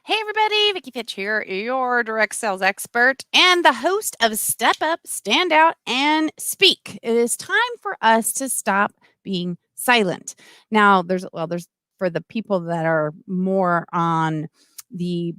Hey everybody, Vicky Fitch here, your direct sales expert and the host of Step Up, Stand Out, and Speak. It is time for us to stop being silent. Now, there's for the people that are more on the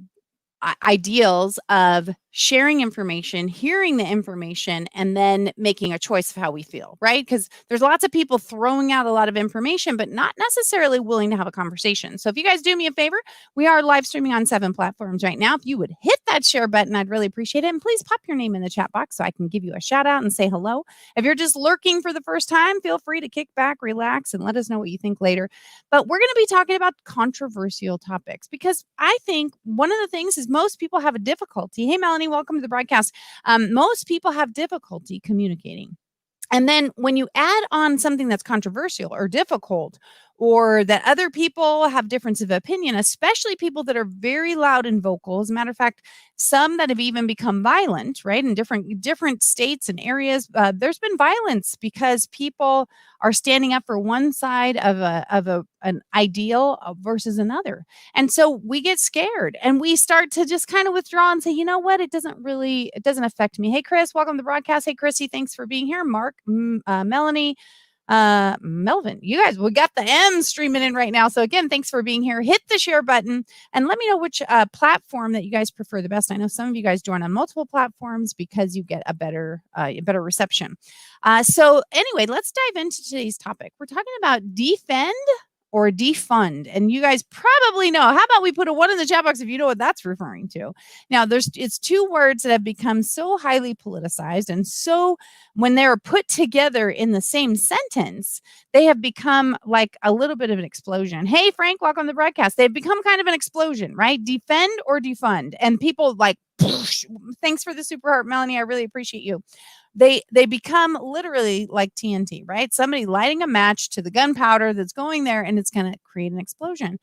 ideals of sharing information, hearing the information, and then making a choice of how we feel, right? Because there's lots of people throwing out a lot of information, but not necessarily willing to have a conversation. So if you guys do me a favor, we are live streaming on 7 platforms right now. If you would hit that share button, I'd really appreciate it. And please pop your name in the chat box so I can give you a shout out and say hello. If you're just lurking for the first time, feel free to kick back, relax, and let us know what you think later. But we're going to be talking about controversial topics because I think one of the things is most people have a difficulty. Hey, Melanie, welcome to the broadcast. Most people have difficulty communicating. And then when you add on something that's controversial or difficult, or that other people have difference of opinion, especially people that are very loud and vocal. As a matter of fact, some that have even become violent, right? In different states and areas, there's been violence because people are standing up for one side of an ideal versus another. And so we get scared and we start to just kind of withdraw and say, you know what? It doesn't affect me. Hey, Chris, welcome to the broadcast. Hey, Chrissy, thanks for being here. Mark, Melanie, Melvin, you guys, we got the M streaming in right now. So again, thanks for being here. Hit the share button and let me know which platform that you guys prefer the best. I know some of you guys join on multiple platforms because you get a better reception. So anyway, let's dive into today's topic. We're talking about defend or defund. And you guys probably know. How about we put a 1 in the chat box if you know what that's referring to? Now, it's two words that have become so highly politicized, and so when they're put together in the same sentence, they have become like a little bit of an explosion. Hey, Frank, welcome to the broadcast. They've become kind of an explosion, right? Defend or defund. And people like, thanks for the super heart, Melanie. I really appreciate you. They become literally like TNT, right? Somebody lighting a match to the gunpowder that's going there, and it's going to create an explosion.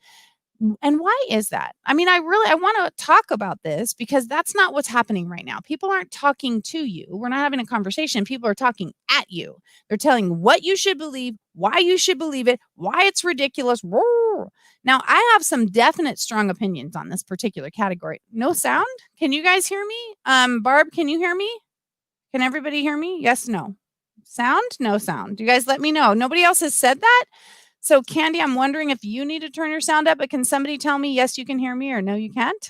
And why is that? I mean, I want to talk about this because that's not what's happening right now. People aren't talking to you. We're not having a conversation. People are talking at you. They're telling what you should believe, why you should believe it, why it's ridiculous. Now, I have some definite strong opinions on this particular category. No sound? Can you guys hear me? Barb, can you hear me? Can everybody hear me? Yes, no. Sound? No sound. You guys let me know. Nobody else has said that? So, Candy, I'm wondering if you need to turn your sound up, but can somebody tell me, yes, you can hear me, or no, you can't?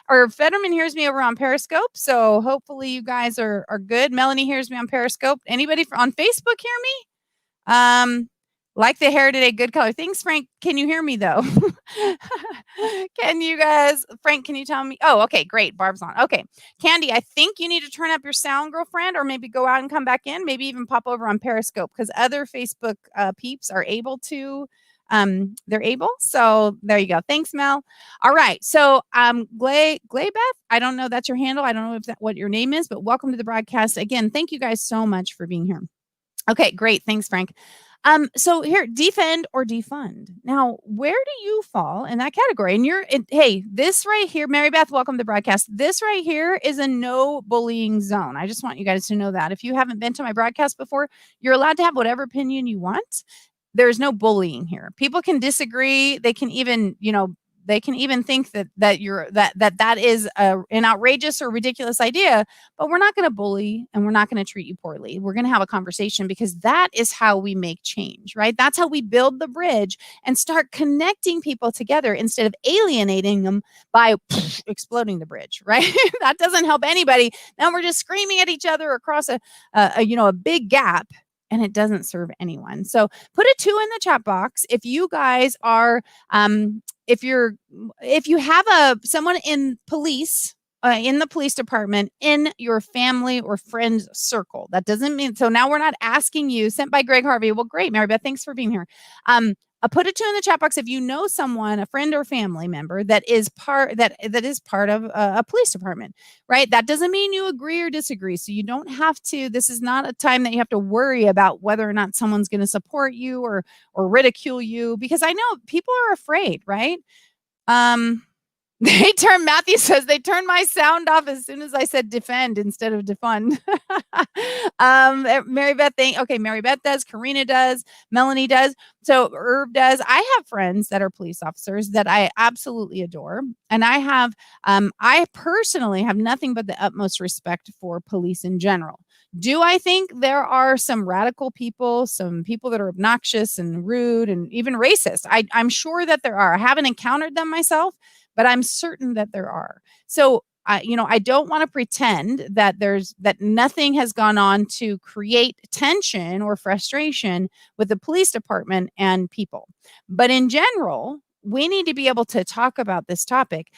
Or Fetterman hears me over on Periscope, so hopefully you guys are good. Melanie hears me on Periscope. Anybody on Facebook hear me? Like the hair today, good color. Thanks, Frank. Can you hear me, though? Can you guys, Frank, can you tell me? Oh, okay, great. Barb's on. Okay. Candy, I think you need to turn up your sound, girlfriend, or maybe go out and come back in. Maybe even pop over on Periscope because other Facebook peeps are able to. They're able. So there you go. Thanks, Mel. All right. So Glaybeth, I don't know that's your handle. I don't know if what your name is, but welcome to the broadcast. Again, thank you guys so much for being here. Okay, great. Thanks, Frank. So here, defend or defund. Now, where do you fall in that category? And hey, this right here, Mary Beth, welcome to the broadcast. This right here is a no bullying zone. I just want you guys to know that. If you haven't been to my broadcast before, you're allowed to have whatever opinion you want. There's no bullying here. People can disagree. They can even, they can even think that is an outrageous or ridiculous idea, but we're not going to bully and we're not going to treat you poorly. We're going to have a conversation because that is how we make change, right? That's how we build the bridge and start connecting people together instead of alienating them by exploding the bridge, right? That doesn't help anybody. Now we're just screaming at each other across a big gap. And it doesn't serve anyone. So put a 2 in the chat box if you guys are if you have someone in police in the police department in your family or friends circle. That doesn't mean, so now we're not asking you, sent by Greg Harvey. Well, great, Mary Beth, thanks for being here. Put a 2 in the chat box if you know someone, a friend or family member that is part of a police department, right? That doesn't mean you agree or disagree. So you don't have to. This is not a time that you have to worry about whether or not someone's going to support you or ridicule you, because I know people are afraid, right? Matthew says they turned my sound off as soon as I said defend instead of defund. Mary Beth, okay, Mary Beth does, Karina does, Melanie does. So Irv does. I have friends that are police officers that I absolutely adore. And I personally have nothing but the utmost respect for police in general. Do I think there are some radical people, some people that are obnoxious and rude and even racist? I'm sure that there are. I haven't encountered them myself, but I'm certain that there are. So I don't want to pretend that that nothing has gone on to create tension or frustration with the police department and people. But in general, we need to be able to talk about this topic.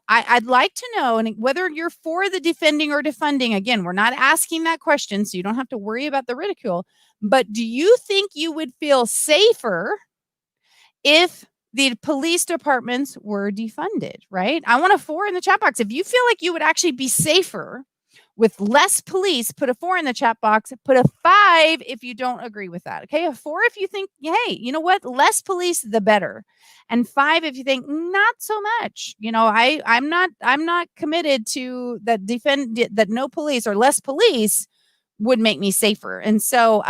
I'd like to know, and whether you're for the defending or defunding, again, we're not asking that question, so you don't have to worry about the ridicule. But do you think you would feel safer if the police departments were defunded, right? I want a 4 in the chat box. If you feel like you would actually be safer with less police, put a 4 in the chat box. Put a 5 if you don't agree with that. Okay, a 4 if you think, hey, you know what? Less police, the better. And 5 if you think not so much. I'm not committed to that no police or less police would make me safer. And so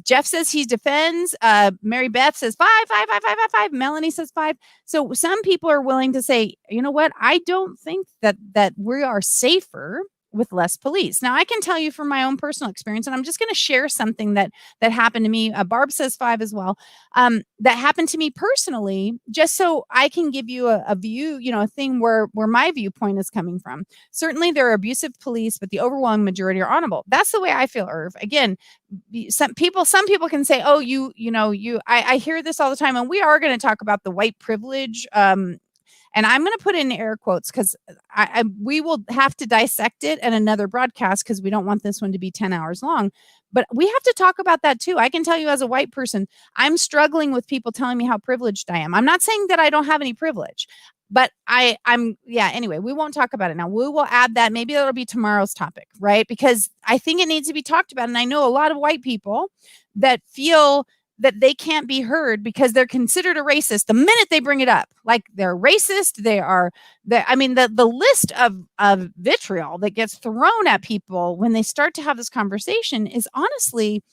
Jeff says he defends. Mary Beth says 5, 5, 5, 5, 5, 5. Melanie says 5. So some people are willing to say, you know what? I don't think that we are safer with less police. Now, I can tell you from my own personal experience, and I'm just going to share something that happened to me. Barb says 5 as well. That happened to me personally, just so I can give you a view, a thing where my viewpoint is coming from. Certainly, there are abusive police, but the overwhelming majority are honorable. That's the way I feel, Irv. Again, some people can say, oh, I hear this all the time, and we are going to talk about the white privilege and I'm going to put in air quotes because we will have to dissect it in another broadcast because we don't want this one to be 10 hours long. But we have to talk about that too. I can tell you as a white person, I'm struggling with people telling me how privileged I am. I'm not saying that I don't have any privilege, but anyway, we won't talk about it now. We will add that. Maybe that'll be tomorrow's topic, right? Because I think it needs to be talked about. And I know a lot of white people that feel that they can't be heard because they're considered a racist the minute they bring it up. Like they're racist. The list of vitriol that gets thrown at people when they start to have this conversation is honestly,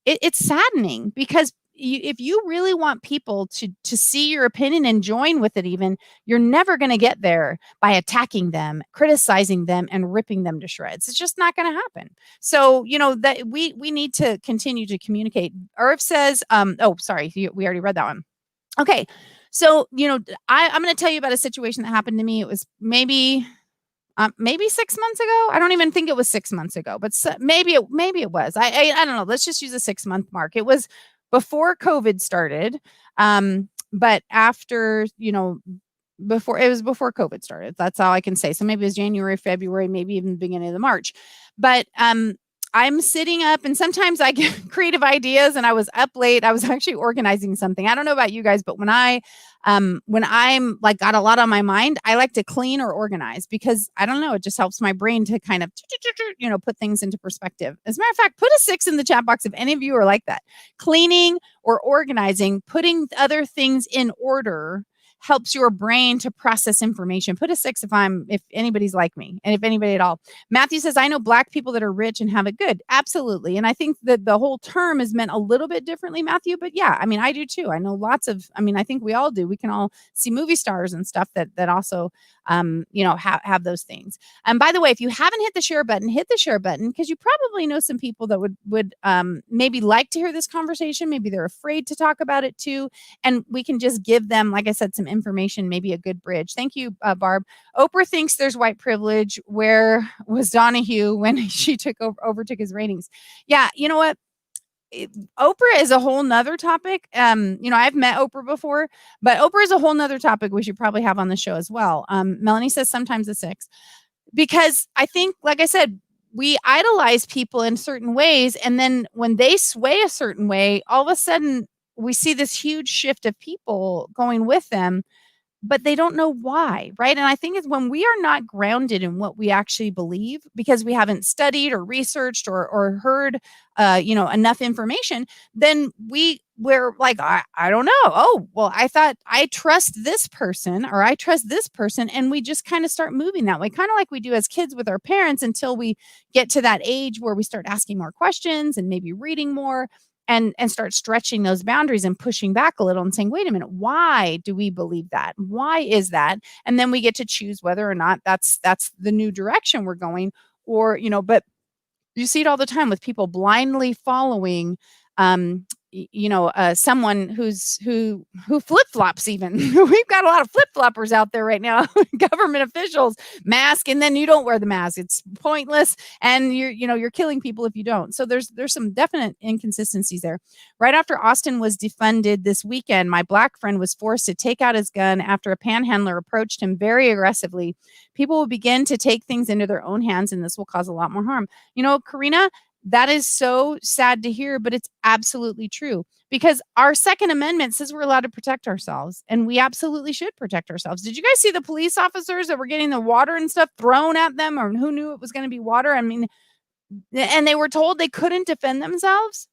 it's saddening because if you really want people to see your opinion and join with it, even, you're never going to get there by attacking them, criticizing them, and ripping them to shreds. It's just not going to happen. So, that we need to continue to communicate. Irv says, sorry, we already read that one. Okay. So, I'm going to tell you about a situation that happened to me. It was maybe 6 months ago. I don't even think it was 6 months ago, but maybe it was. I don't know. Let's just use a 6-month mark. It was before COVID started. But after, before COVID started. That's all I can say. So maybe it was January, February, maybe even the beginning of the March. But I'm sitting up and sometimes I get creative ideas and I was up late. I was actually organizing something. I don't know about you guys, but when I'm like got a lot on my mind, I like to clean or organize because I don't know, it just helps my brain to kind of, put things into perspective. As a matter of fact, put a 6 in the chat box if any of you are like that. Cleaning or organizing, putting other things in order helps your brain to process information. Put a 6 if anybody's like me and if anybody at all. Matthew says, I know Black people that are rich and have it good. Absolutely. And I think that the whole term is meant a little bit differently, Matthew, but yeah, I do too. I know I think we all do. We can all see movie stars and stuff that also, have those things. And by the way, if you haven't hit the share button, hit the share button because you probably know some people that would maybe like to hear this conversation. Maybe they're afraid to talk about it too. And we can just give them, like I said, some information, maybe a good bridge. Thank you, Barb. Oprah thinks there's white privilege. Where was Donahue when she overtook his ratings? Yeah, you know what? Oprah is a whole nother topic. I've met Oprah before, but Oprah is a whole nother topic we should probably have on the show as well. Melanie says sometimes a 6 because I think, like I said, we idolize people in certain ways. And then when they sway a certain way, all of a sudden we see this huge shift of people going with them. but they don't know why, right? And I think it's when we are not grounded in what we actually believe because we haven't studied or researched or heard, enough information, then we're like, I don't know. Oh, well, I thought I trust this person or I trust this person. And we just kind of start moving that way, kind of like we do as kids with our parents until we get to that age where we start asking more questions and maybe reading more and start stretching those boundaries and pushing back a little and saying, wait a minute, why do we believe that? Why is that? And then we get to choose whether or not that's the new direction we're going, or but you see it all the time with people blindly following someone who flip-flops even. We've got a lot of flip-floppers out there right now, government officials, mask, and then you don't wear the mask. It's pointless, and you're killing people if you don't. So there's some definite inconsistencies there. Right after Austin was defunded this weekend, my black friend was forced to take out his gun after a panhandler approached him very aggressively. People will begin to take things into their own hands, and this will cause a lot more harm. Karina, that is so sad to hear, but it's absolutely true because our Second Amendment says we're allowed to protect ourselves, and we absolutely should protect ourselves. Did you guys see the police officers that were getting the water and stuff thrown at them, or who knew it was going to be water? I mean, and they were told they couldn't defend themselves.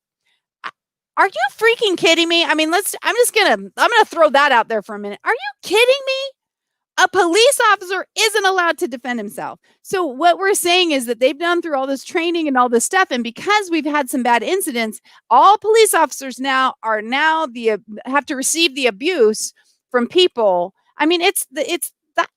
Are you freaking kidding me? I mean, I'm gonna throw that out there for a minute. Are you kidding me? A police officer isn't allowed to defend himself. So what we're saying is that they've done through all this training and all this stuff, and because we've had some bad incidents, all police officers now have to receive the abuse from people. I mean, it's that.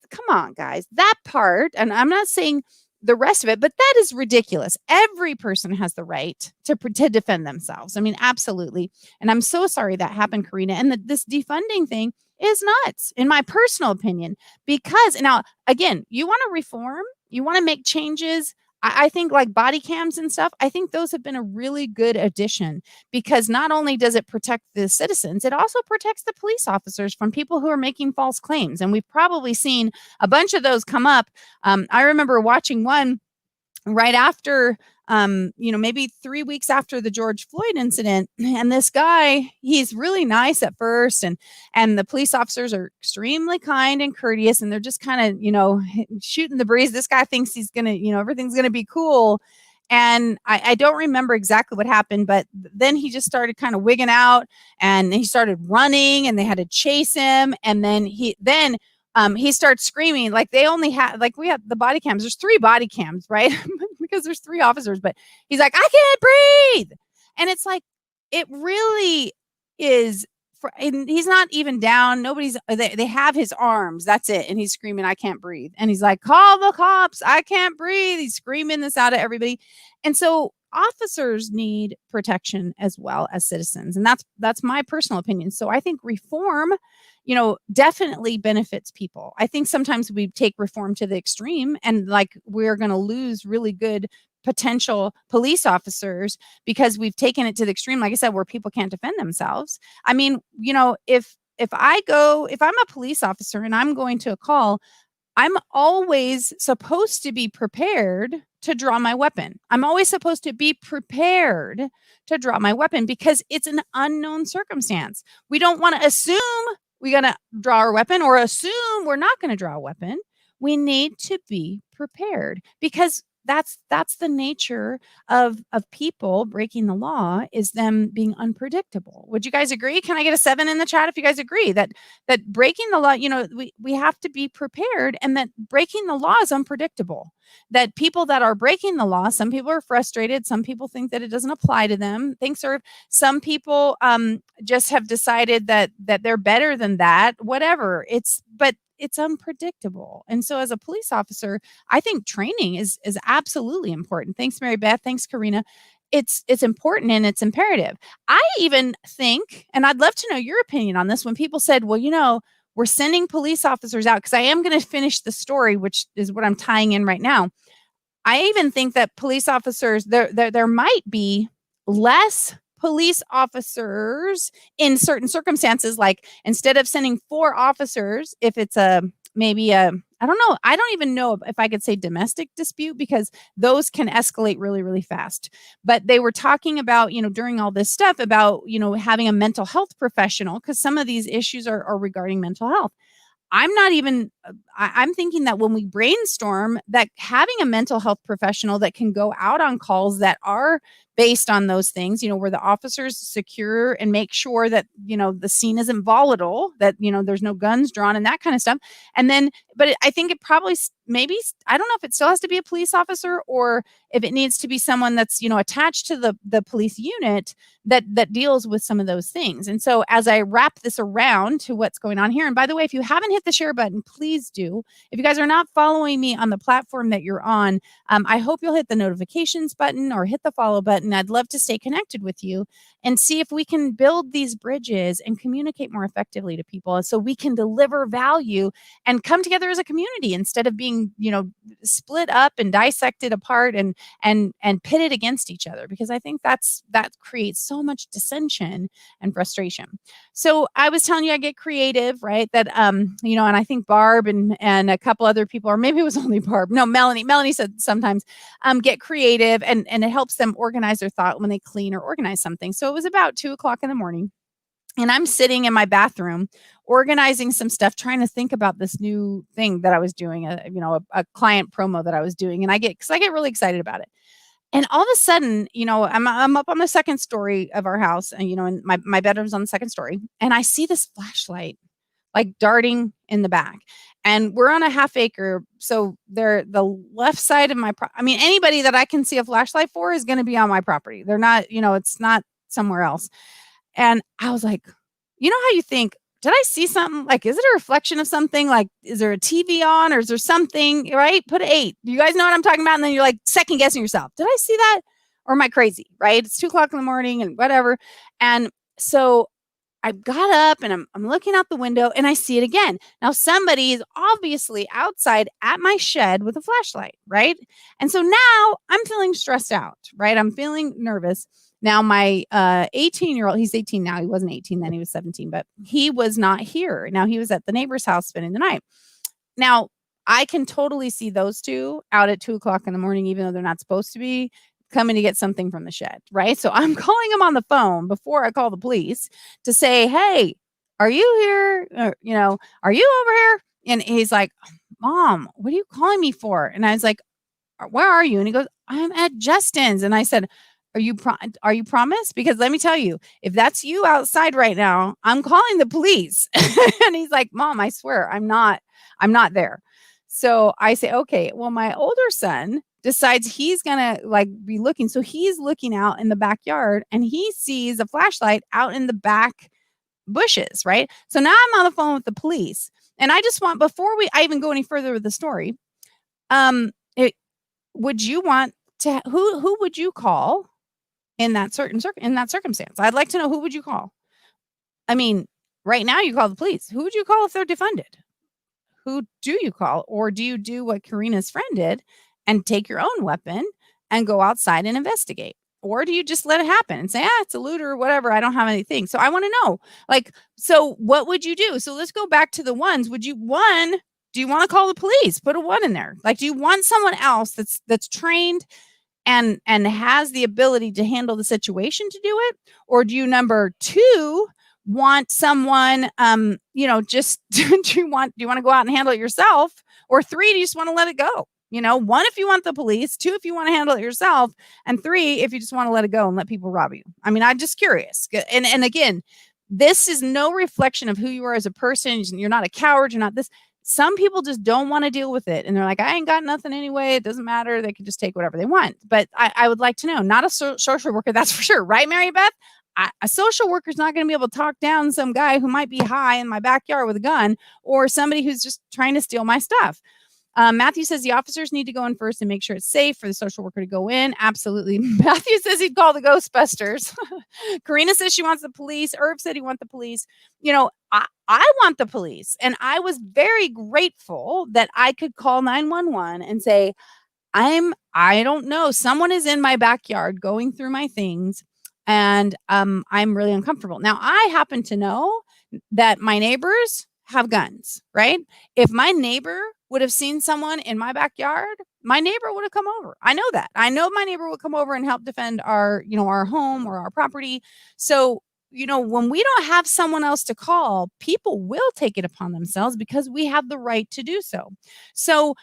Come on, guys, that part, and I'm not saying the rest of it, but that is ridiculous. Every person has the right to defend themselves. I mean, absolutely. And I'm so sorry that happened, Karina. And this defunding thing is nuts, in my personal opinion, because now, again, you want to reform, you want to make changes. I think like body cams and stuff, I think those have been a really good addition because not only does it protect the citizens, it also protects the police officers from people who are making false claims. And we've probably seen a bunch of those come up. I remember watching one right after, maybe 3 weeks after the George Floyd incident. And this guy, he's really nice at first. And the police officers are extremely kind and courteous. And they're just kind of, shooting the breeze. This guy thinks he's going to, everything's going to be cool. And I don't remember exactly what happened, but then he just started kind of wigging out and he started running and they had to chase him. And then he starts screaming, like they only have, like we have the body cams. There's 3 body cams, right? Because there's 3 officers, but he's like, I can't breathe. And it's like, it really is. And he's not even down. They have his arms. That's it. And he's screaming, I can't breathe. And he's like, call the cops. I can't breathe. He's screaming this out at everybody. And so officers need protection as well as citizens. And that's my personal opinion. So I think reform, definitely benefits people. I think sometimes we take reform to the extreme and like we're going to lose really good potential police officers because we've taken it to the extreme, like I said, where people can't defend themselves. I mean, if I'm a police officer and I'm going to a call, I'm always supposed to be prepared to draw my weapon. I'm always supposed to be prepared to draw my weapon because it's an unknown circumstance. We don't want to assume we're going to draw our weapon or assume we're not going to draw a weapon. We need to be prepared because that's the nature of people breaking the law, is them being unpredictable. Would you guys agree? Can I get a 7 in the chat if you guys agree that breaking the law, we have to be prepared, and that breaking the law is unpredictable. That people that are breaking the law, some people are frustrated, some people think that it doesn't apply to them. Some people just have decided that they're better than that, whatever. But it's unpredictable. And so as a police officer, I think training is absolutely important. Thanks, Mary Beth. Thanks, Karina. It's important and it's imperative. I even think, and I'd love to know your opinion on this, when people said, well, we're sending police officers out, because I am going to finish the story, which is what I'm tying in right now. I even think that police officers, there might be less police officers in certain circumstances. Like instead of sending 4 officers, if it's maybe I don't know. I don't even know if I could say domestic dispute, because those can escalate really, really fast. But they were talking about, during all this stuff about, having a mental health professional, because some of these issues are regarding mental health. I'm not even I'm thinking that when we brainstorm, that having a mental health professional that can go out on calls that are based on those things, where the officers secure and make sure that, the scene isn't volatile, that, there's no guns drawn and that kind of stuff. And then, but I think it probably maybe, I don't know if it still has to be a police officer or if it needs to be someone that's, attached to the police unit that deals with some of those things. And so as I wrap this around to what's going on here, and by the way, if you haven't hit the share button, please do. If you guys are not following me on the platform that you're on, I hope you'll hit the notifications button or hit the follow button. I'd love to stay connected with you and see if we can build these bridges and communicate more effectively to people so we can deliver value and come together as a community instead of being, split up and dissected apart and pitted against each other, because I think that creates so much dissension and frustration. So I was telling you I get creative, right? That and I think Barb and a couple other people, or maybe it was only Barb. No, Melanie. Melanie said sometimes get creative and it helps them organize their thought when they clean or organize something. So it was about 2:00 in the morning. And I'm sitting in my bathroom organizing some stuff, trying to think about this new thing that I was doing, a client promo that I was doing. And I get really excited about it. And all of a sudden, I'm up on the second story of our house, and and my bedroom's on the second story, and I see this flashlight like darting in the back. And we're on a half acre, so they're the left side of my anybody that I can see a flashlight for is going to be on my property. They're not, it's not somewhere else. And I was like, how you think, did I see something? Like, is it a reflection of something? Like, is there a TV on or is there something, right? Put an 8. You guys know what I'm talking about? And then you're like second guessing yourself. Did I see that? Or am I crazy? Right? It's 2:00 in the morning and whatever. And so I got up and I'm looking out the window and I see it again. Now somebody is obviously outside at my shed with a flashlight, right? And so now I'm feeling stressed out, right? I'm feeling nervous. Now my 18-year-old, he's 18 now. He wasn't 18 then, he was 17, but he was not here. Now he was at the neighbor's house spending the night. Now I can totally see those two out at 2:00 in the morning, even though they're not supposed to be, coming to get something from the shed, right? So I'm calling him on the phone before I call the police to say, hey, are you here? Or, are you over here? And he's like, Mom, what are you calling me for? And I was like, where are you? And he goes, I'm at Justin's. And I said, are you promised? Because let me tell you, if that's you outside right now, I'm calling the police. And he's like, Mom, I swear I'm not there. So I say, okay, well, my older son decides he's gonna be looking. So he's looking out in the backyard and he sees a flashlight out in the back bushes, right? So now I'm on the phone with the police. And I just want, before I even go any further with the story, would you want to, who would you call in that circumstance? I'd like to know, who would you call? I mean, right now you call the police. Who would you call if they're defunded? Who do you call? Or do you do what Karina's friend did and take your own weapon and go outside and investigate? Or do you just let it happen and say, it's a looter or whatever, I don't have anything? So I want to know, so what would you do? So let's go back to the ones. Do you want to call the police? Put a 1 in there. Do you want someone else that's trained and has the ability to handle the situation to do it? Or do you, number 2, want someone, just do you want to go out and handle it yourself? Or 3, do you just want to let it go? 1, if you want the police, 2, if you want to handle it yourself, and 3, if you just want to let it go and let people rob you. I'm just curious. And again, this is no reflection of who you are as a person. You're not a coward. You're not this. Some people just don't want to deal with it. And they're like, I ain't got nothing anyway. It doesn't matter. They can just take whatever they want. But I would like to know, not a social worker, that's for sure. Right, Mary Beth? A social worker is not going to be able to talk down some guy who might be high in my backyard with a gun, or somebody who's just trying to steal my stuff. Matthew says the officers need to go in first and make sure it's safe for the social worker to go in. Absolutely. Matthew says he'd call the Ghostbusters. Karina says she wants the police. Irv said he wants the police. I want the police. And I was very grateful that I could call 911 and say, I don't know, someone is in my backyard going through my things, and I'm really uncomfortable. Now, I happen to know that my neighbors have guns, right? If my neighbor would have seen someone in my backyard, my neighbor would have come over. I know that. I know my neighbor would come over and help defend our home or our property. So when we don't have someone else to call, people will take it upon themselves because we have the right to do so. So,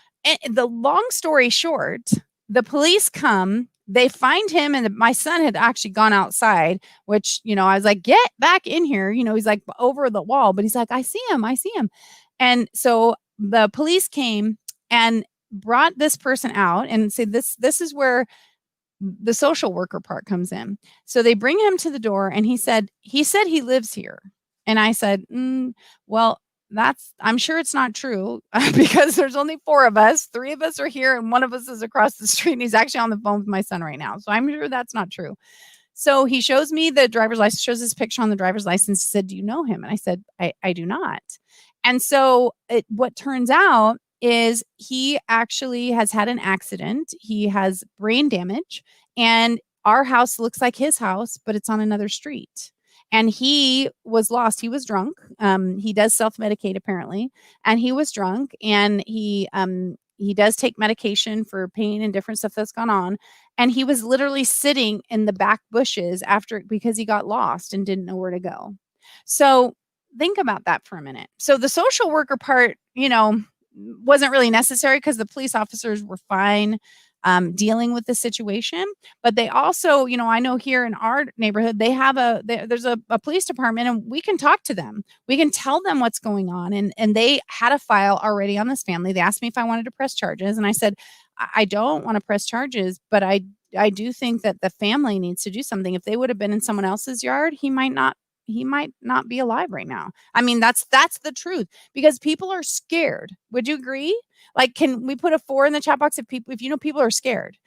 the long story short, the police come, they find him, and my son had actually gone outside, which, I was like, get back in here. He's like over the wall, but he's like, I see him. I see him. And so the police came and brought this person out and said, this is where the social worker part comes in. So they bring him to the door and he said he lives here. And I said, well, I'm sure it's not true because there's only 4 of us. 3 of us are here and one of us is across the street. And he's actually on the phone with my son right now. So I'm sure that's not true. So he shows me the driver's license, shows his picture on the driver's license. He said, do you know him? And I said, I do not. And so what turns out is he actually has had an accident. He has brain damage, and our house looks like his house, but it's on another street. And he was lost. He was drunk. He does self-medicate apparently, and he was drunk, and he does take medication for pain and different stuff that's gone on. And he was literally sitting in the back bushes because he got lost and didn't know where to go. So think about that for a minute. So the social worker part, wasn't really necessary because the police officers were fine dealing with the situation. But they also, I know here in our neighborhood, they have there's a police department, and we can talk to them. We can tell them what's going on. And they had a file already on this family. They asked me if I wanted to press charges. And I said, I don't want to press charges, but I do think that the family needs to do something. If they would have been in someone else's yard, he might not be alive right now. I mean, that's the truth, because people are scared. Would you agree? Like, can we put a 4 in the chat box if people are scared?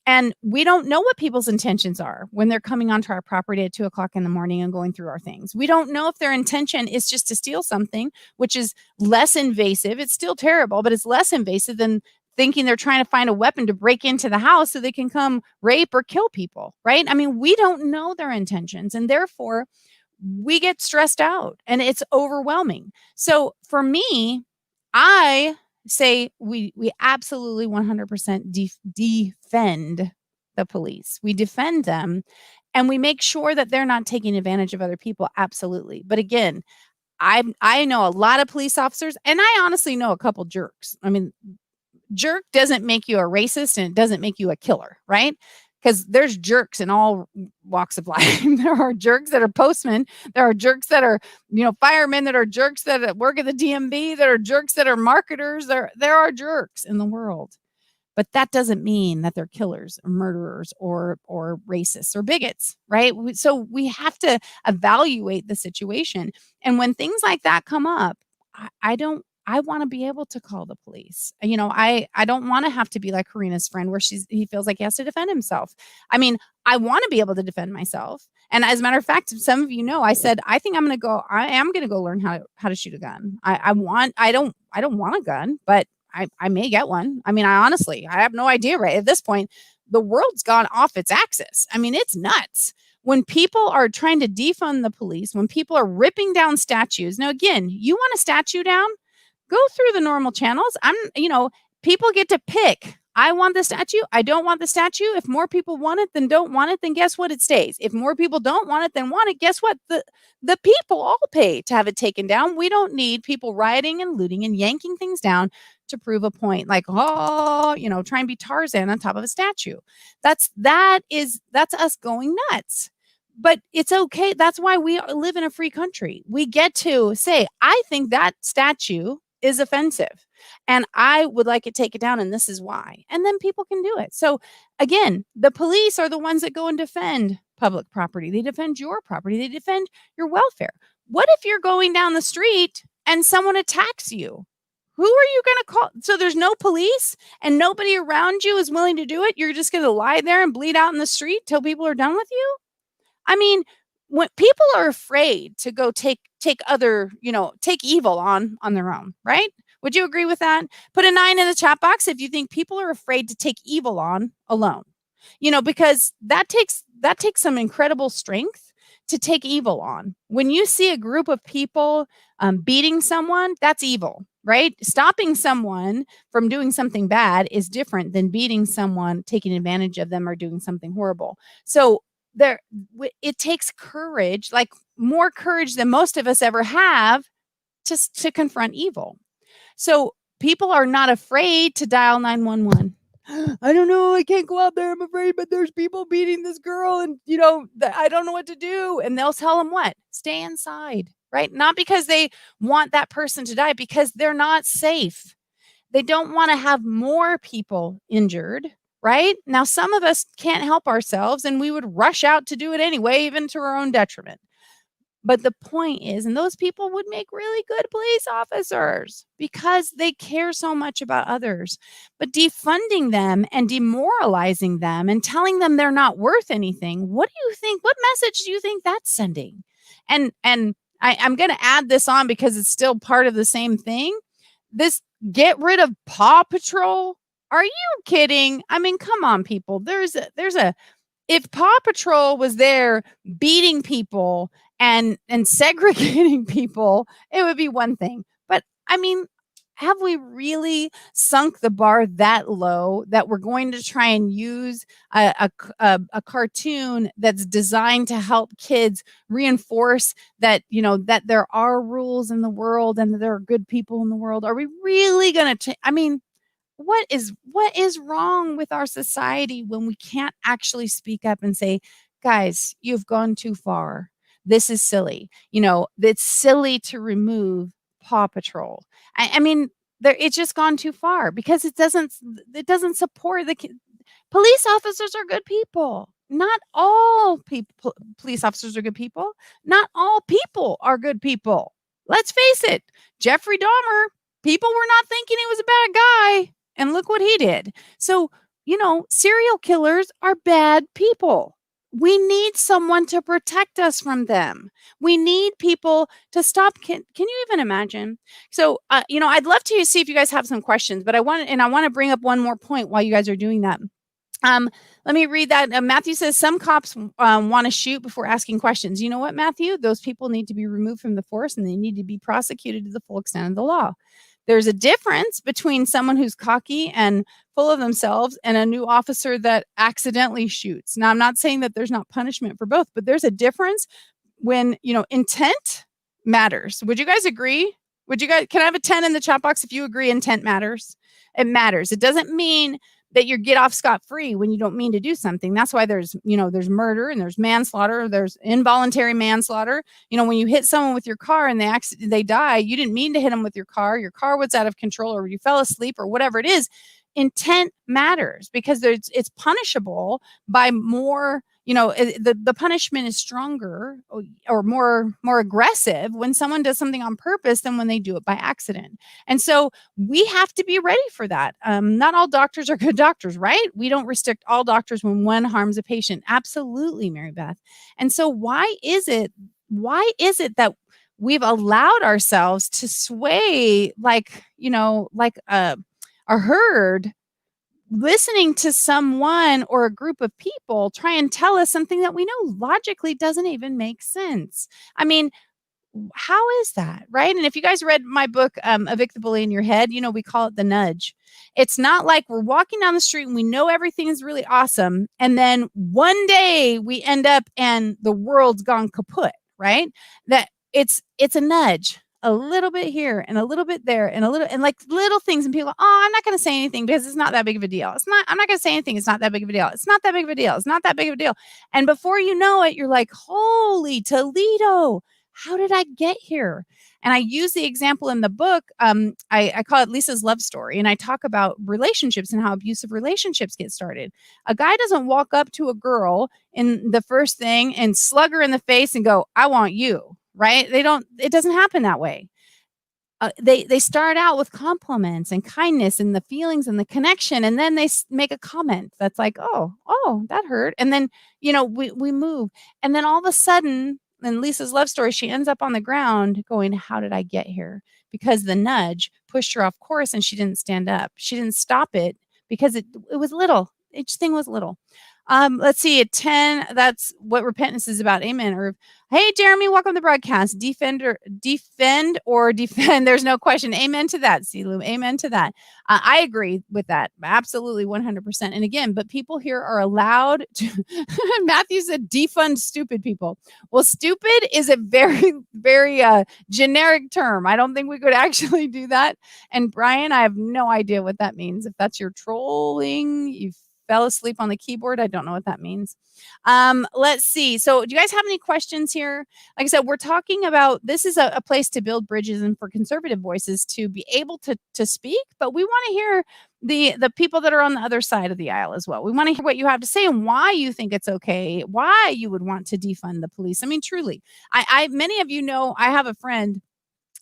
And we don't know what people's intentions are when they're coming onto our property at 2:00 in the morning and going through our things. We don't know if their intention is just to steal something, which is less invasive. It's still terrible, but it's less invasive than thinking they're trying to find a weapon to break into the house so they can come rape or kill people, right? I mean, we don't know their intentions, and therefore we get stressed out and it's overwhelming. So for me, I say we absolutely 100% defend the police. We defend them and we make sure that they're not taking advantage of other people. Absolutely. But again, I know a lot of police officers, and I honestly know a couple jerks. I mean, jerk doesn't make you a racist, and it doesn't make you a killer, right? Because there's jerks in all walks of life. There are jerks that are postmen. There are jerks that are, firemen, that are jerks that work at the DMV, that are jerks that are marketers. There are jerks in the world. But that doesn't mean that they're killers or murderers or racists or bigots, right? So we have to evaluate the situation. And when things like that come up, I want to be able to call the police. I don't want to have to be like Karina's friend where he feels like he has to defend himself. I mean, I want to be able to defend myself. And as a matter of fact, some of you know, I said, I am going to go learn how to shoot a gun. I don't want a gun, but I may get one. I mean, I have no idea right at this point. The world's gone off its axis. I mean, it's nuts. When people are trying to defund the police, when people are ripping down statues. Now, again, you want a statue down? Go through the normal channels. People get to pick. I want the statue. I don't want the statue. If more people want it than don't want it, then guess what? It stays. If more people don't want it than want it, guess what? The people all pay to have it taken down. We don't need people rioting and looting and yanking things down to prove a point. Like, try and be Tarzan on top of a statue. That's us going nuts. But it's okay. That's why we live in a free country. We get to say, I think that statue is offensive and I would like it taken down, and this is why. And then people can do it. So again, the police are the ones that go and defend public property. They defend your property. They defend your welfare. What if you're going down the street and someone attacks you? Who are you going to call? So there's no police and nobody around you is willing to do it. You're just going to lie there and bleed out in the street till people are done with you? I mean, when people are afraid to go take evil on their own, right? Would you agree with that? Put a 9 in the chat box if you think people are afraid to take evil on alone. Because that takes some incredible strength to take evil on. When you see a group of people beating someone, that's evil, right? Stopping someone from doing something bad is different than beating someone, taking advantage of them, or doing something horrible. So it takes courage. Like more courage than most of us ever have to confront evil. So people are not afraid to dial 911. I don't know. I can't go out there. I'm afraid, but there's people beating this girl, and I don't know what to do. And they'll tell them what? Stay inside, right? Not because they want that person to die, because they're not safe. They don't want to have more people injured, right? Now, some of us can't help ourselves, and we would rush out to do it anyway, even to our own detriment. But the point is, and those people would make really good police officers because they care so much about others. But defunding them and demoralizing them and telling them they're not worth anything, what do you think? What message do you think that's sending? And I'm going to add this on because it's still part of the same thing. This get rid of Paw Patrol. Are you kidding? I mean, come on, people. There's a if Paw Patrol was there beating people and segregating people, it would be one thing. But I mean, have we really sunk the bar that low that we're going to try and use a cartoon that's designed to help kids reinforce that, that there are rules in the world and that there are good people in the world? Are we really going to I mean, what is wrong with our society when we can't actually speak up and say, guys, you've gone too far. This is silly. It's silly to remove Paw Patrol. I mean, it's just gone too far because it doesn't support the police officers are good people. Not all people police officers are good people. Not all people are good people. Let's face it. Jeffrey Dahmer, people were not thinking he was a bad guy. And look what he did. So, serial killers are bad people. We need someone to protect us from them. We need people to stop. Can you even imagine? So, I'd love to see if you guys have some questions, but I want to bring up one more point while you guys are doing that. Let me read that. Matthew says some cops want to shoot before asking questions. You know what, Matthew? Those people need to be removed from the force and they need to be prosecuted to the full extent of the law. There's a difference between someone who's cocky and full of themselves and a new officer that accidentally shoots. Now, I'm not saying that there's not punishment for both, but there's a difference when, intent matters. Would you guys agree? Can I have a 10 in the chat box if you agree intent matters? It matters. It doesn't mean that you get off scot-free when you don't mean to do something. That's why there's murder and there's manslaughter, there's involuntary manslaughter. When you hit someone with your car and they die, you didn't mean to hit them with your car was out of control, or you fell asleep, or whatever it is. Intent matters because it's punishable by more, the punishment is stronger or more aggressive when someone does something on purpose than when they do it by accident. And so we have to be ready for that. Not all doctors are good doctors, right? We don't restrict all doctors when one harms a patient. Absolutely, Mary Beth. And so why is it that we've allowed ourselves to sway like a herd, listening to someone or a group of people try and tell us something that we know logically doesn't even make sense? I mean, how is that, right? And if you guys read my book, Evict the Bully in Your Head, we call it the nudge. It's not like we're walking down the street and we know everything is really awesome, and then one day we end up and the world's gone kaput, right? That it's a nudge. A little bit here and a little bit there and like little things, and people go, oh, I'm not going to say anything because it's not that big of a deal. I'm not going to say anything. It's not that big of a deal. It's not that big of a deal. It's not that big of a deal. And before you know it, you're like, holy Toledo, how did I get here? And I use the example in the book. I call it Lisa's love story. And I talk about relationships and how abusive relationships get started. A guy doesn't walk up to a girl in the first thing and slug her in the face and go, I want you. Right? It doesn't happen that way. They start out with compliments and kindness and the feelings and the connection. And then they make a comment that's like, oh, that hurt. And then, we move. And then all of a sudden, in Lisa's love story, she ends up on the ground going, how did I get here? Because the nudge pushed her off course and she didn't stand up. She didn't stop it because it was little. Each thing was little. Let's see, at 10, that's what repentance is about. Amen. Or hey, Jeremy, welcome to the broadcast. Defend or defend. There's no question. Amen to that, Silu. Amen to that. I agree with that. Absolutely 100%. And again, but people here are allowed to Matthew said defund stupid people. Well, stupid is a very, very generic term. I don't think we could actually do that. And Brian, I have no idea what that means. If that's your trolling, you fell asleep on the keyboard. I don't know what that means. Let's see. So do you guys have any questions here? Like I said, we're talking about, this is a place to build bridges and for conservative voices to be able to speak, but we want to hear the people that are on the other side of the aisle as well. We want to hear what you have to say and why you think it's okay, why you would want to defund the police. I mean, truly, I many of you know, I have a friend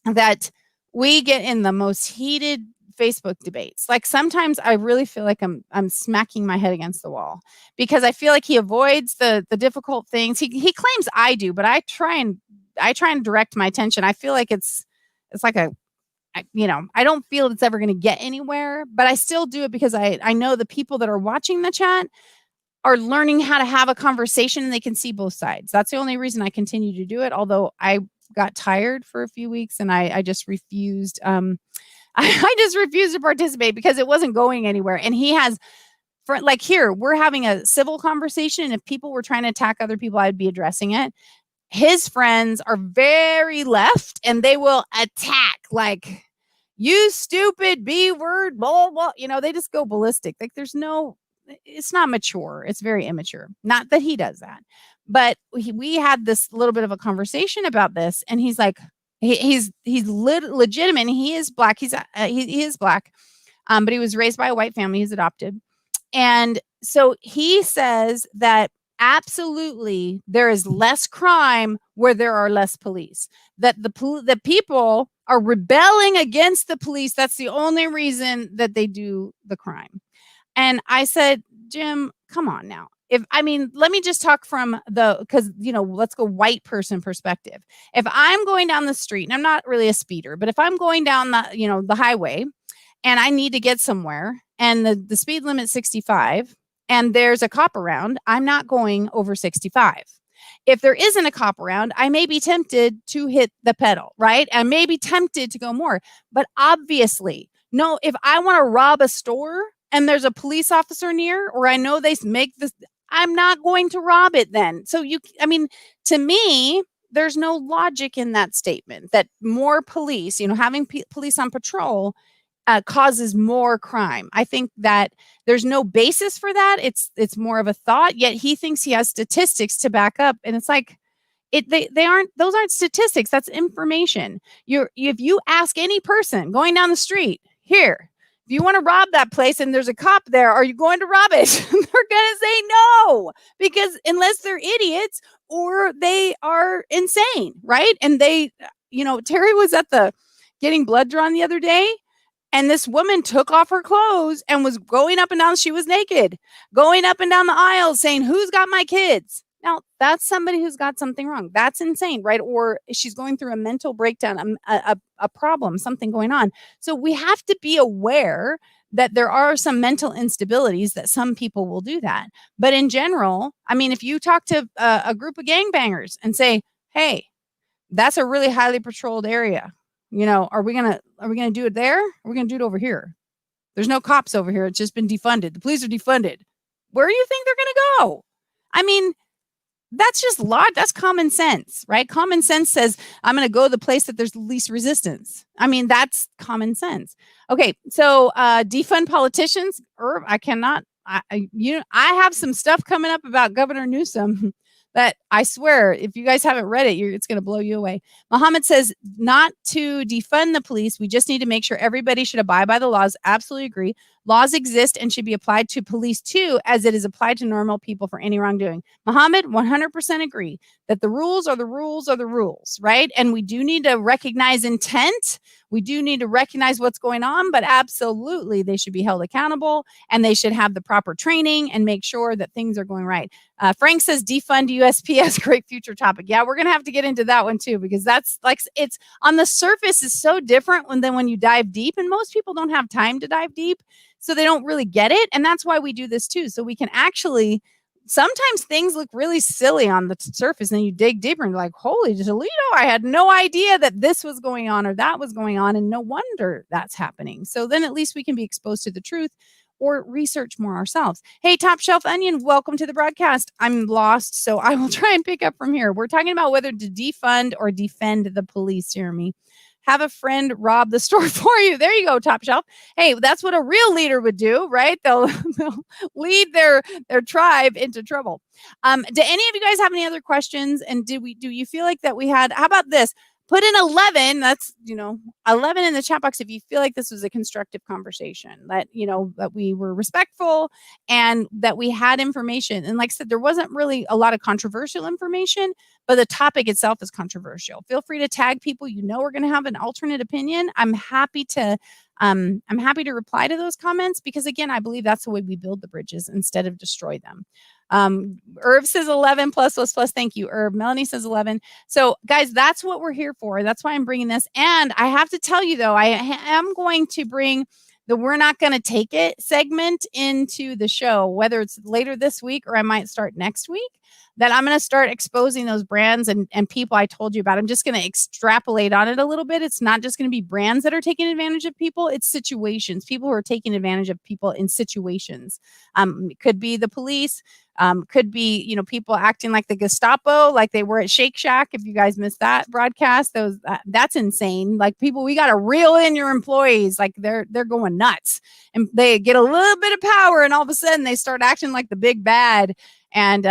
that we get in the most heated Facebook debates. Like sometimes I really feel like I'm smacking my head against the wall because I feel like he avoids the difficult things. He claims I do, but I try and direct my attention. I feel like it's like I don't feel it's ever going to get anywhere, but I still do it because I know the people that are watching the chat are learning how to have a conversation and they can see both sides. That's the only reason I continue to do it. Although I got tired for a few weeks and I just refused. I just refused to participate because it wasn't going anywhere. And he has, like here, we're having a civil conversation. And if people were trying to attack other people, I'd be addressing it. His friends are very left and they will attack like, you stupid B word, blah, blah. They just go ballistic. Like it's not mature. It's very immature. Not that he does that. But we had this little bit of a conversation about this. And he's like, he's legitimate. And he is black. He is black, but he was raised by a white family. He's adopted, and so he says that absolutely there is less crime where there are less police. That the people are rebelling against the police. That's the only reason that they do the crime. And I said, Jim, come on now. Let me just talk from because let's go white person perspective. If I'm going down the street, and I'm not really a speeder, but if I'm going down the highway and I need to get somewhere and the speed limit 65 and there's a cop around, I'm not going over 65. If there isn't a cop around, I may be tempted to hit the pedal, right? I may be tempted to go more, but obviously, no, if I want to rob a store and there's a police officer near, or I know they make this, I'm not going to rob it then. So to me, there's no logic in that statement that more police, having police on patrol causes more crime. I think that there's no basis for that. It's more of a thought, yet he thinks he has statistics to back up. And it's like, those aren't statistics. That's information. If you ask any person going down the street here, if you want to rob that place and there's a cop there, are you going to rob it? They're going to say no, because unless they're idiots or they are insane, right? And Terry was at the getting blood drawn the other day, and this woman took off her clothes and was going up and down. She was naked, going up and down the aisle saying, who's got my kids? Now, that's somebody who's got something wrong. That's insane, right? Or she's going through a mental breakdown, a problem, something going on. So we have to be aware that there are some mental instabilities that some people will do that. But in general, if you talk to a group of gangbangers and say, hey, that's a really highly patrolled area. Are we gonna do it there? Or are we gonna do it over here? There's no cops over here. It's just been defunded. The police are defunded. Where do you think they're gonna go? That's just that's common sense, right? Common sense says I'm going to go to the place that there's the least resistance. That's common sense. Okay, so defund politicians. I cannot. I have some stuff coming up about Governor Newsom that I swear, if you guys haven't read it, it's going to blow you away. Muhammad says not to defund the police. We just need to make sure everybody should abide by the laws. Absolutely agree. Laws exist and should be applied to police too, as it is applied to normal people for any wrongdoing. Muhammad, 100% agree that the rules are the rules are the rules, right? And we do need to recognize intent. We do need to recognize what's going on, but absolutely they should be held accountable and they should have the proper training and make sure that things are going right. Frank says defund USPS, great future topic. Yeah, we're going to have to get into that one too, because that's like, it's on the surface is so different than when you dive deep, and most people don't have time to dive deep. So they don't really get it. And that's why we do this too. So we can actually sometimes things look really silly on the surface, and you dig deeper and you're like, holy Toledo, I had no idea that this was going on or that was going on, and no wonder that's happening. So then at least we can be exposed to the truth or research more ourselves. Hey, Top Shelf Onion, welcome to the broadcast. I'm lost, so I will try and pick up from here. We're talking about whether to defund or defend the police, Jeremy. Have a friend rob the store for you. There you go, Top Shelf. Hey, that's what a real leader would do, right? They'll lead their tribe into trouble. Do any of you guys have any other questions? And do you feel like that we had, how about this? Put in 11. That's, 11 in the chat box if you feel like this was a constructive conversation, that, that we were respectful and that we had information. And like I said, there wasn't really a lot of controversial information, but the topic itself is controversial. Feel free to tag people are going to have an alternate opinion. I'm happy to reply to those comments because, again, I believe that's the way we build the bridges instead of destroy them. Irv says 11 plus. Thank you, Irv. Melanie says 11. So, guys, that's what we're here for. That's why I'm bringing this. And I have to tell you, though, I am going to bring the We're Not Going to Take It segment into the show, whether it's later this week or I might start next week. That I'm going to start exposing those brands and people I told you about. I'm just going to extrapolate on it a little bit. It's not just going to be brands that are taking advantage of people. It's situations, people who are taking advantage of people in situations. It could be the police, could be, people acting like the Gestapo, like they were at Shake Shack. If you guys missed that broadcast, that's insane. Like people, we got to reel in your employees. Like they're going nuts and they get a little bit of power and all of a sudden they start acting like the big bad. And,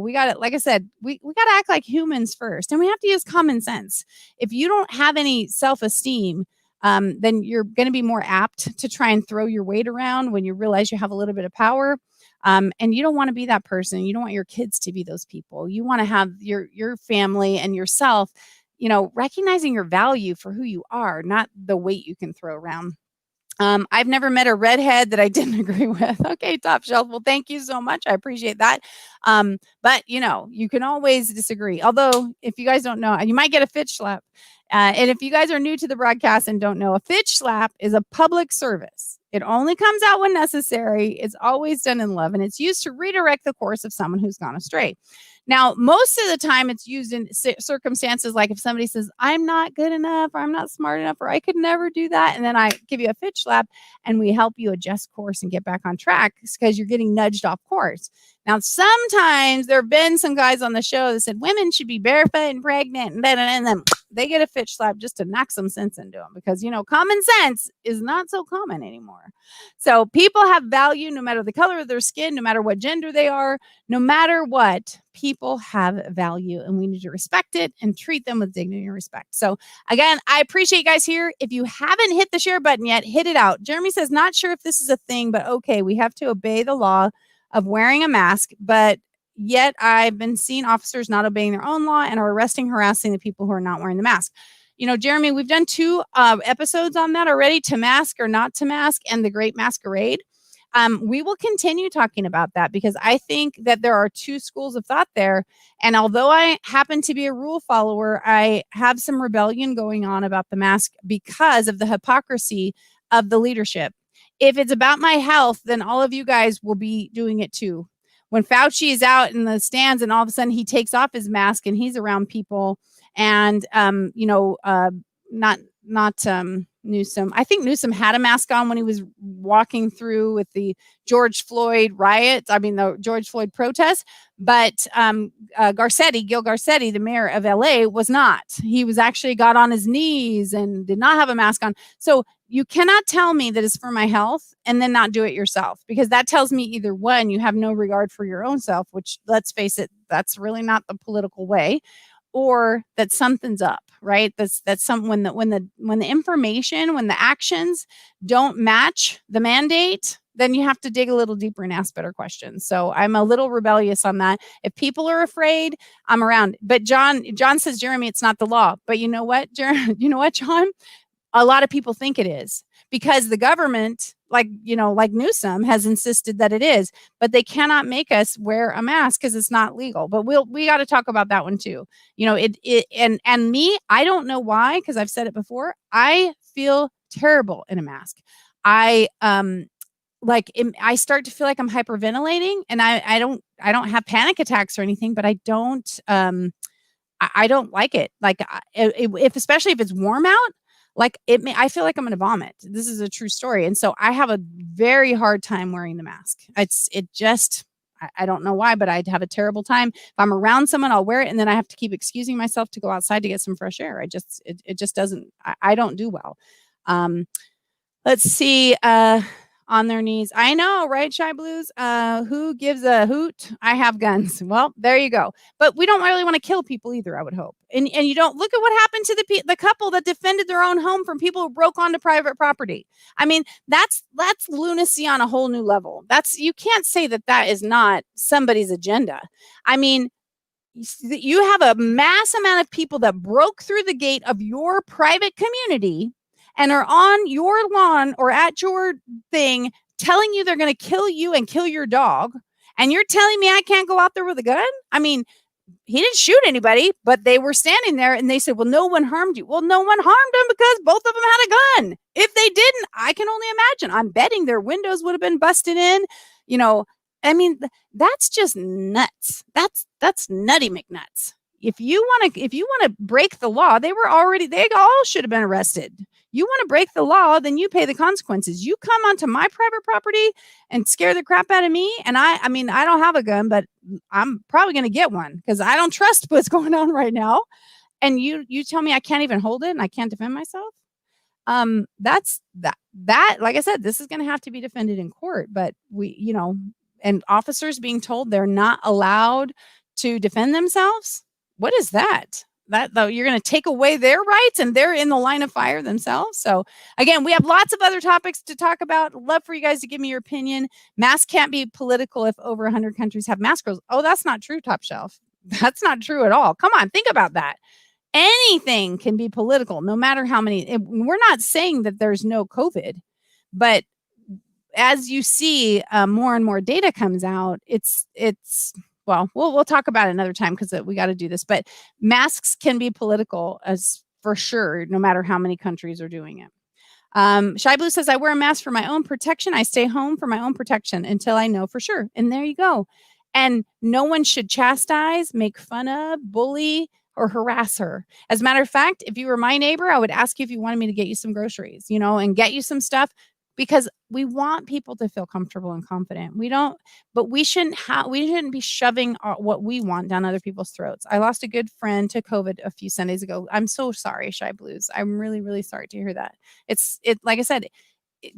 we got to, like I said, we got to act like humans first, and we have to use common sense. If you don't have any self-esteem, then you're going to be more apt to try and throw your weight around when you realize you have a little bit of power. And you don't want to be that person. You don't want your kids to be those people. You want to have your family and yourself, recognizing your value for who you are, not the weight you can throw around. I've never met a redhead that I didn't agree with. Okay, Top Shelf. Well, thank you so much. I appreciate that. But you can always disagree. Although, if you guys don't know, you might get a fitch slap. And if you guys are new to the broadcast and don't know, a fitch slap is a public service. It only comes out when necessary. It's always done in love, and it's used to redirect the course of someone who's gone astray. Now, most of the time it's used in circumstances like if somebody says, I'm not good enough, or I'm not smart enough, or I could never do that. And then I give you a fitch slap and we help you adjust course and get back on track because you're getting nudged off course. Now, sometimes there have been some guys on the show that said women should be barefoot and pregnant, and then they get a fitch slap just to knock some sense into them because, common sense is not so common anymore. So people have value no matter the color of their skin, no matter what gender they are, no matter what, people have value and we need to respect it and treat them with dignity and respect. So again, I appreciate you guys here. If you haven't hit the share button yet, hit it out. Jeremy says, not sure if this is a thing, but okay, we have to obey the law of wearing a mask, but yet I've been seeing officers not obeying their own law and are arresting, harassing the people who are not wearing the mask. Jeremy, we've done 2 episodes on that already, to mask or not to mask and the Great Masquerade. We will continue talking about that because I think that there are 2 schools of thought there. And although I happen to be a rule follower, I have some rebellion going on about the mask because of the hypocrisy of the leadership. If it's about my health, then all of you guys will be doing it too. When Fauci is out in the stands and all of a sudden he takes off his mask and he's around people and, not Newsom. I think Newsom had a mask on when he was walking through with the George Floyd riots. The George Floyd protests. But Gil Garcetti, the mayor of LA, was not. He was actually got on his knees and did not have a mask on. So you cannot tell me that it's for my health and then not do it yourself, because that tells me either one, you have no regard for your own self, which, let's face it, that's really not the political way, or that something's up, right? That's when the information, when the actions don't match the mandate, then you have to dig a little deeper and ask better questions. So I'm a little rebellious on that. If people are afraid, I'm around. But John says, Jeremy, it's not the law. But you know what, John? A lot of people think it is because the government, like Newsom, has insisted that it is, but they cannot make us wear a mask because it's not legal. But we got to talk about that one too. And me, I don't know why, because I've said it before. I feel terrible in a mask. I start to feel like I'm hyperventilating, and I don't have panic attacks or anything, but I don't like it. If especially if it's warm out, I feel like I'm gonna vomit. This is a true story, and so I have a very hard time wearing the mask. I don't know why, but I'd have a terrible time. If I'm around someone, I'll wear it, and then I have to keep excusing myself to go outside to get some fresh air. It just doesn't. I don't do well. Um, Let's see, on their knees. I know, right, Shy Blues? Who gives a hoot? I have guns. Well, there you go. But we don't really want to kill people either, I would hope. And you don't look at what happened to the couple that defended their own home from people who broke onto private property. I mean, that's lunacy on a whole new level. You can't say that is not somebody's agenda. I mean, you have a mass amount of people that broke through the gate of your private community and are on your lawn or at your thing telling you they're going to kill you and kill your dog. And you're telling me I can't go out there with a gun? I mean, he didn't shoot anybody, but they were standing there and they said, well, no one harmed you. Well, no one harmed them because both of them had a gun. If they didn't, I can only imagine. I'm betting their windows would have been busted in. I mean, that's just nuts. That's nutty McNuts. If you want to break the law, they all should have been arrested. You want to break the law, then you pay the consequences. You come onto my private property and scare the crap out of me. And I mean, I don't have a gun, but I'm probably going to get one because I don't trust what's going on right now. And you tell me I can't even hold it and I can't defend myself. That's like I said, this is going to have to be defended in court, but and officers being told they're not allowed to defend themselves. What is that? That though you're going to take away their rights and they're in the line of fire themselves. So again, we have lots of other topics to talk about. Love for you guys to give me your opinion. Masks can't be political if over 100 countries have mask rules. Oh, that's not true, Top Shelf. That's not true at all. Come on, think about that. Anything can be political, no matter how many. We're not saying that there's no COVID, but as you see, more and more data comes out. Well, we'll talk about it another time because we got to do this. But masks can be political, as for sure, no matter how many countries are doing it. Shy Blue says, I wear a mask for my own protection. I stay home for my own protection until I know for sure. And there you go. And no one should chastise, make fun of, bully, or harass her. As a matter of fact, if you were my neighbor, I would ask you if you wanted me to get you some groceries, and get you some stuff, because we want people to feel comfortable and confident. We shouldn't be shoving what we want down other people's throats. I lost a good friend to COVID a few Sundays ago. I'm so sorry, Shy Blues. I'm really, really sorry to hear that. Like I said,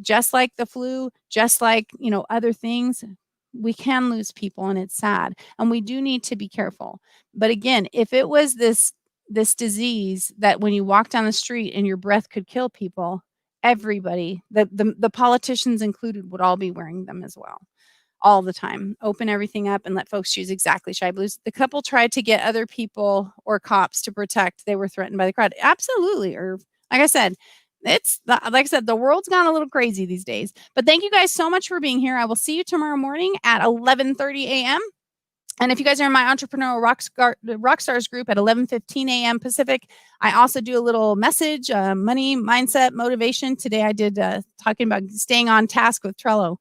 just like the flu, just like, other things, we can lose people and it's sad. And we do need to be careful. But again, if it was this disease that when you walk down the street and your breath could kill people, everybody, the politicians included, would all be wearing them as well, all the time. Open everything up and let folks choose. Exactly, Shy Blues. The couple tried to get other people or cops to protect. They were threatened by the crowd. Absolutely. Or like I said, the world's gone a little crazy these days. But thank you guys so much for being here. I will see you tomorrow morning at 11:30 a.m. And if you guys are in my Entrepreneurial Rockstars group at 11:15 a.m. Pacific, I also do a little message, money, mindset, motivation. Today I did talking about staying on task with Trello.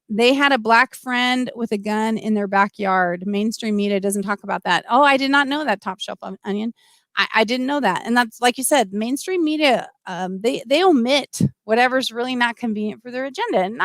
They had a black friend with a gun in their backyard. Mainstream media doesn't talk about that. Oh, I did not know that, Top Shelf Onion. I didn't know that. And that's, like you said, mainstream media, they omit whatever's really not convenient for their agenda. And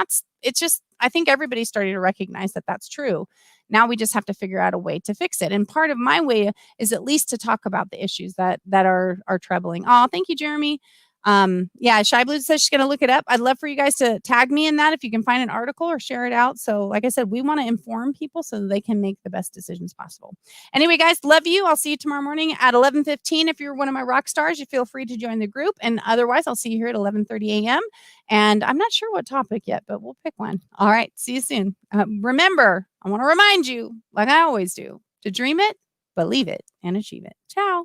I think everybody's starting to recognize that that's true. Now we just have to figure out a way to fix it. And part of my way is at least to talk about the issues that are troubling. Oh, thank you, Jeremy. Shy Blue says she's going to look it up. I'd love for you guys to tag me in that if you can find an article or share it out. So like I said, we want to inform people so that they can make the best decisions possible. Anyway, guys, love you. I'll see you tomorrow morning at 11:15. If you're one of my rock stars, you feel free to join the group. And otherwise, I'll see you here at 11:30 a.m. And I'm not sure what topic yet, but we'll pick one. All right. See you soon. Remember, I want to remind you, like I always do, to dream it, believe it, and achieve it. Ciao.